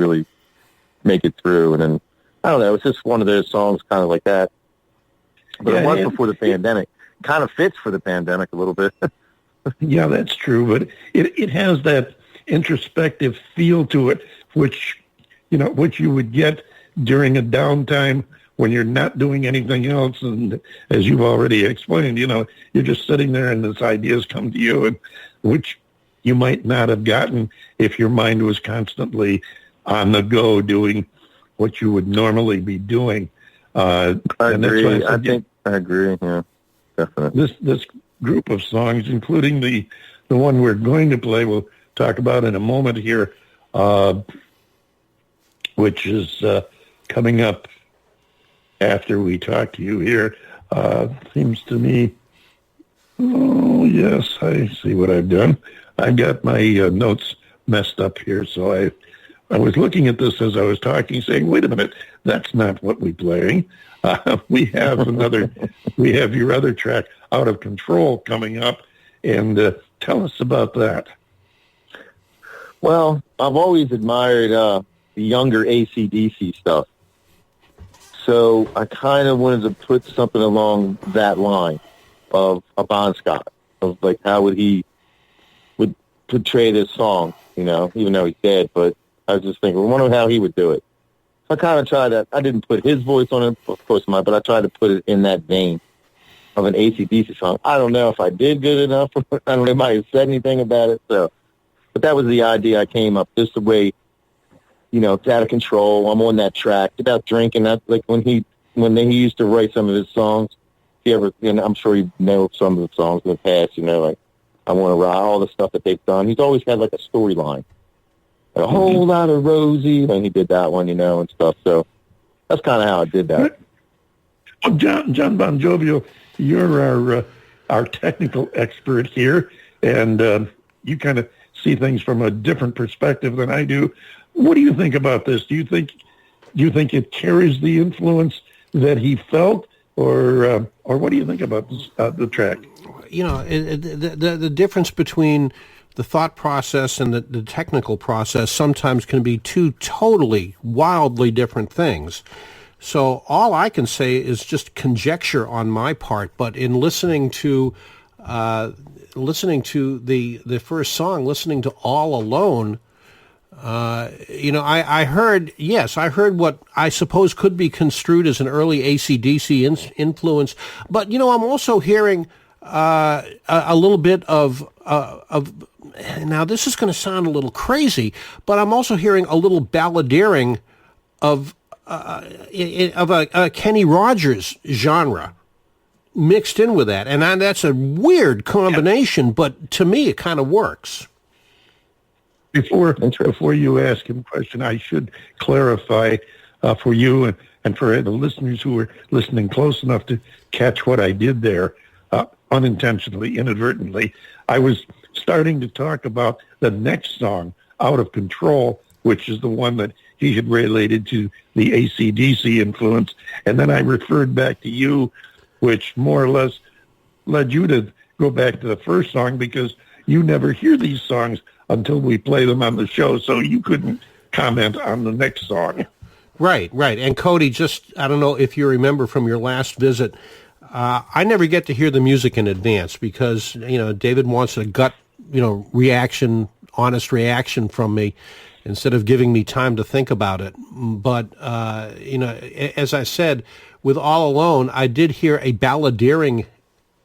really make it through. And then, I don't know, it's just one of those songs kind of like that. But it was before the pandemic. Kind of fits for the pandemic a little bit. Yeah, that's true. But it has that introspective feel to it, which you would get during a downtime when you're not doing anything else. And as you've already explained, you're just sitting there and these ideas come to you, and which you might not have gotten if your mind was constantly on the go doing what you would normally be doing. I agree. I agree. Yeah, definitely. This group of songs, including the one we're going to play, we'll talk about in a moment here, which is coming up after we talk to you here. Seems to me, oh, yes, I see what I've done. I got my notes messed up here, so I was looking at this as I was talking, saying, wait a minute, that's not what we're playing. We have your other track, Out of Control, coming up, and tell us about that. Well, I've always admired the younger AC/DC stuff. So I kind of wanted to put something along that line of a Bon Scott, of like how he would portray this song, even though he's dead. But I was just thinking, I wonder how he would do it. So I kind of tried that. I didn't put his voice on it, of course not, but I tried to put it in that vein of an AC/DC song. I don't know if I did good enough. I don't know if I said anything about it. So, but that was the idea I came up, just the way, it's out of control. I'm on that track. It's about drinking. That's like when he used to write some of his songs. I'm sure you know some of the songs in the past, like I Want to Ride, all the stuff that they've done. He's always had like a storyline. A whole lot of Rosie, and he did that one, and stuff. So that's kind of how I did that. Well, John Bon Jovial, you're our technical expert here, and you kind of see things from a different perspective than I do. What do you think about this? Do you think it carries the influence that he felt, or what do you think about this, the track? The difference between the thought process and the technical process sometimes can be two totally, wildly different things. So all I can say is just conjecture on my part. But in listening to the first song, listening to All Alone, I heard what I suppose could be construed as an early AC/DC influence. But I'm also hearing a little bit of now this is going to sound a little crazy, but I'm also hearing a little balladeering of a Kenny Rogers genre mixed in with that, and that's a weird combination, but to me it kind of works. Before you ask him a question, I should clarify for you and for the listeners who were listening close enough to catch what I did there, unintentionally, inadvertently. I was starting to talk about the next song, Out of Control, which is the one that he had related to the AC/DC influence, and then I referred back to you, which more or less led you to go back to the first song because you never hear these songs until we play them on the show, so you couldn't comment on the next song. Right. And Codie, I don't know if you remember from your last visit, I never get to hear the music in advance because, David wants a gut, reaction, honest reaction from me instead of giving me time to think about it. But, as I said, with All Alone, I did hear a balladeering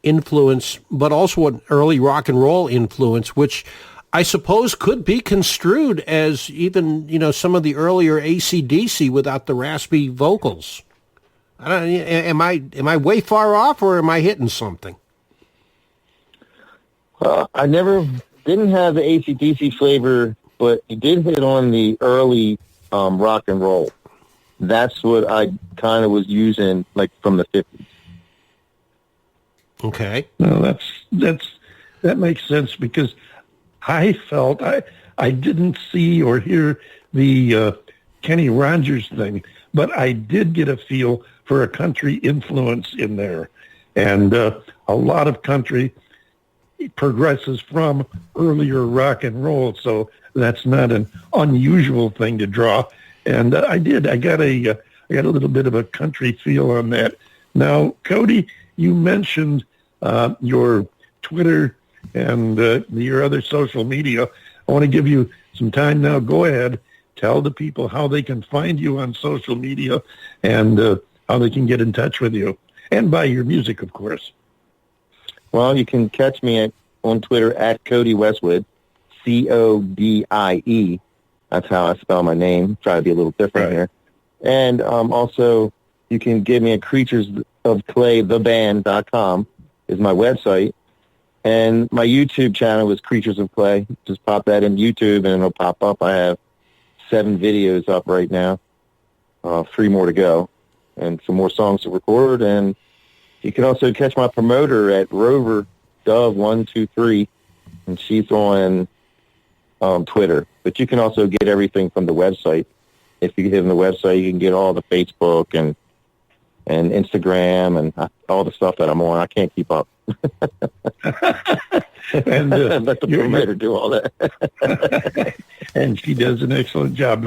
influence, but also an early rock and roll influence, which I suppose could be construed as even, some of the earlier AC/DC without the raspy vocals. I don't. Am I way far off, or am I hitting something? I didn't have the AC/DC flavor, but you did hit on the early rock and roll. That's what I kind of was using, like from the 50s. Okay. No, that makes sense because I felt I didn't see or hear the Kenny Rogers thing, but I did get a feel for a country influence in there. And a lot of country progresses from earlier rock and roll. So that's not an unusual thing to draw. And I got a little bit of a country feel on that. Now, Codie, you mentioned your Twitter and your other social media. I want to give you some time now. Go ahead. Tell the people how they can find you on social media and how they can get in touch with you. And buy your music, of course. Well, you can catch me on Twitter at Codie Westwood, Codie. That's how I spell my name. Try to be a little different here. And also, you can give me a Creatures of Clay, theband.com is my website. And my YouTube channel is Creatures of Clay. Just pop that in YouTube and it'll pop up. I have 7 videos up right now, 3 more to go, and some more songs to record. And you can also catch my promoter at Rover Dove 123, and she's on Twitter. But you can also get everything from the website. If you hit on the website, you can get all the Facebook and Instagram and all the stuff that I'm on. I can't keep up. And let the promoter do all that. And she does an excellent job.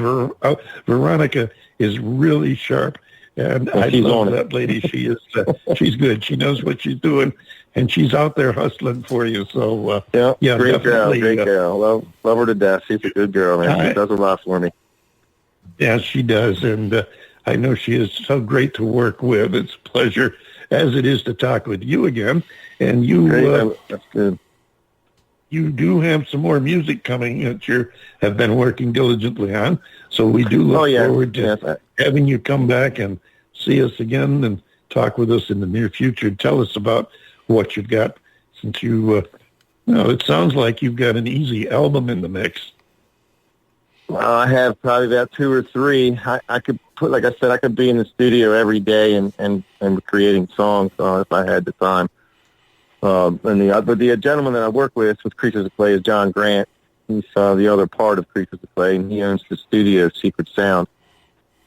Veronica is really sharp, and I love that lady. She is. She's good. She knows what she's doing, and she's out there hustling for you. So yeah, great girl. Love her to death. She's a good girl, man. She does a lot for me. Yeah, she does, and I know she is so great to work with. It's a pleasure, as it is to talk with you again. And you, that's good. You do have some more music coming that you have been working diligently on. So we do look forward to having you come back and see us again and talk with us in the near future. Tell us about what you've got, since you, it sounds like you've got an easy album in the mix. I have probably about 2 or 3. I could put, like I said, I could be in the studio every day and creating songs if I had the time. But the gentleman that I work with Creatures of Clay is John Grant. He's the other part of Creatures of Clay, and he owns the studio Secret Sound.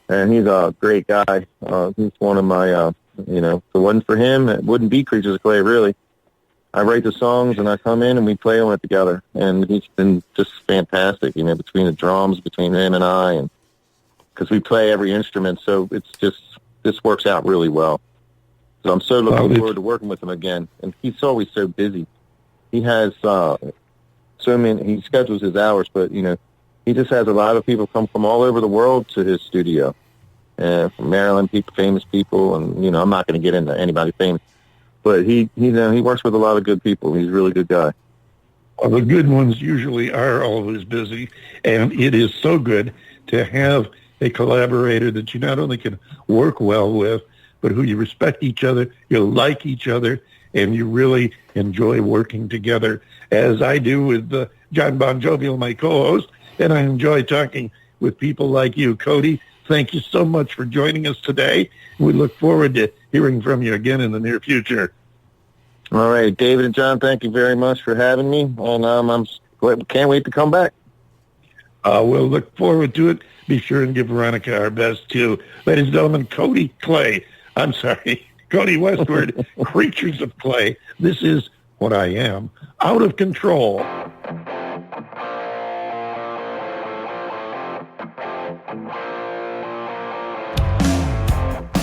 And he's a great guy. He's one of my, if it wasn't for him, it wouldn't be Creatures of Clay, really. I write the songs, and I come in, and we play on it together. And he's been just fantastic, between the drums, between him and I, and because we play every instrument, so it's just, this works out really well. So I'm so looking forward to working with him again. And he's always so busy. He has so many, he schedules his hours, but, he just has a lot of people come from all over the world to his studio. From Maryland, famous people, and, I'm not going to get into anybody famous. But he works with a lot of good people. He's a really good guy. Well, the good ones usually are always busy, and it is so good to have a collaborator that you not only can work well with, but who you respect each other, you like each other, and you really enjoy working together, as I do with John Bon Jovial, my co-host, and I enjoy talking with people like you. Codie, thank you so much for joining us today. We look forward to hearing from you again in the near future. All right, David and John, thank you very much for having me, and can't wait to come back. We'll look forward to it. Be sure and give Veronica our best, too. Ladies and gentlemen, Codie Westwood, Creatures of Clay. This is What I Am, Out of Control.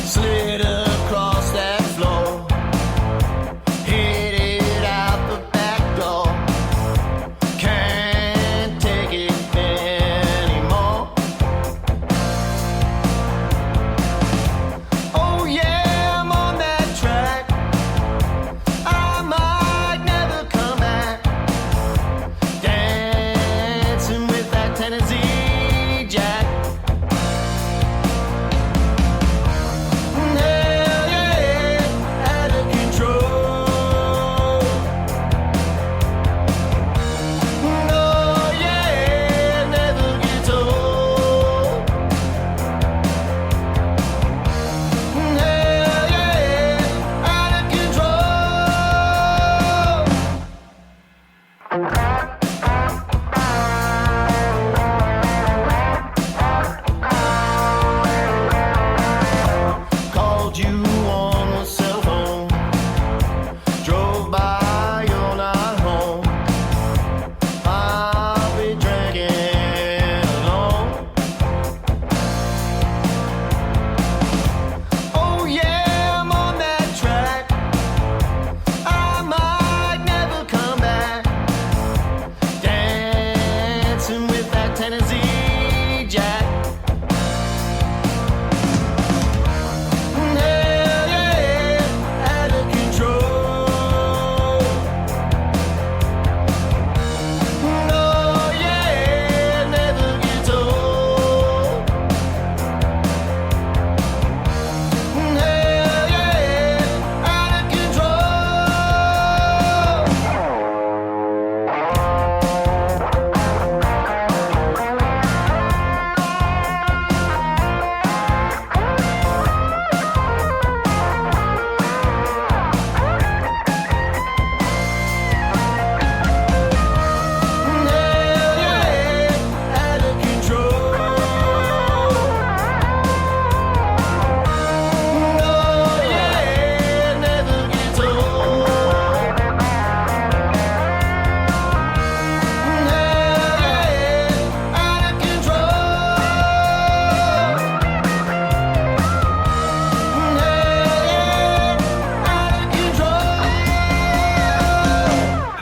Slid across that floor, headed out the back door. Can't take it anymore. Oh yeah, I'm on that track. I might never come back. Dancing with that Tennessee Jack.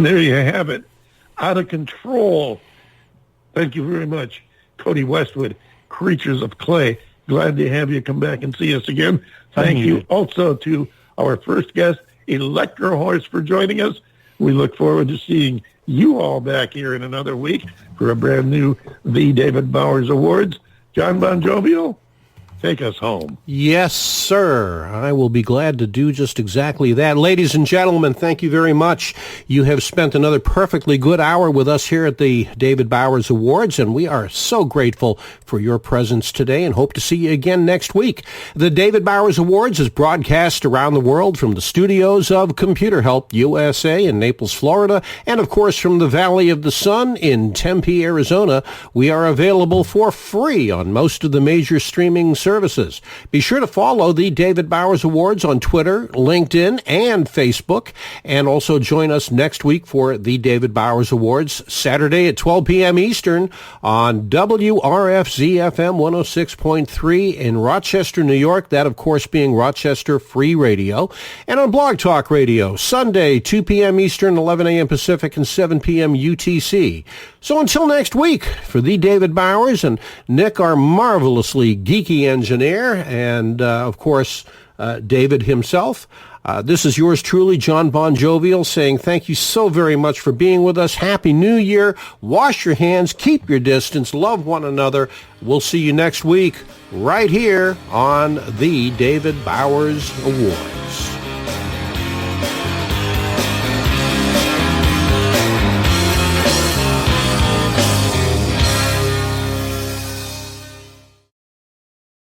There you have it. Out of control. Thank you very much, Codie Westwood, Creatures of Clay. Glad to have you come back and see us again. Thank you also to our first guest, Elektrohorse, for joining us. We look forward to seeing you all back here in another week for a brand new The David Bowers Awards. John Bon Jovial, take us home. Yes, sir. I will be glad to do just exactly that. Ladies and gentlemen, thank you very much. You have spent another perfectly good hour with us here at the David Bowers Awards, and we are so grateful for your presence today and hope to see you again next week. The David Bowers Awards is broadcast around the world from the studios of Computer Help USA in Naples, Florida, and of course from the Valley of the Sun in Tempe, Arizona. We are available for free on most of the major streaming services. Be sure to follow the David Bowers Awards on Twitter, LinkedIn, and Facebook, and also join us next week for the David Bowers Awards, Saturday at 12 p.m. Eastern on WRFZ-FM 106.3 in Rochester, New York, that of course being Rochester Free Radio, and on Blog Talk Radio, Sunday, 2 p.m. Eastern, 11 a.m. Pacific, and 7 p.m. UTC. So until next week, for the David Bowers and Nick, our marvelously geeky engineer, and of course David himself, this is yours truly, John Bon Jovial, saying thank you so very much for being with us. Happy New Year. Wash your hands, keep your distance, love one another. We'll see you next week right here on the David Bowers Awards.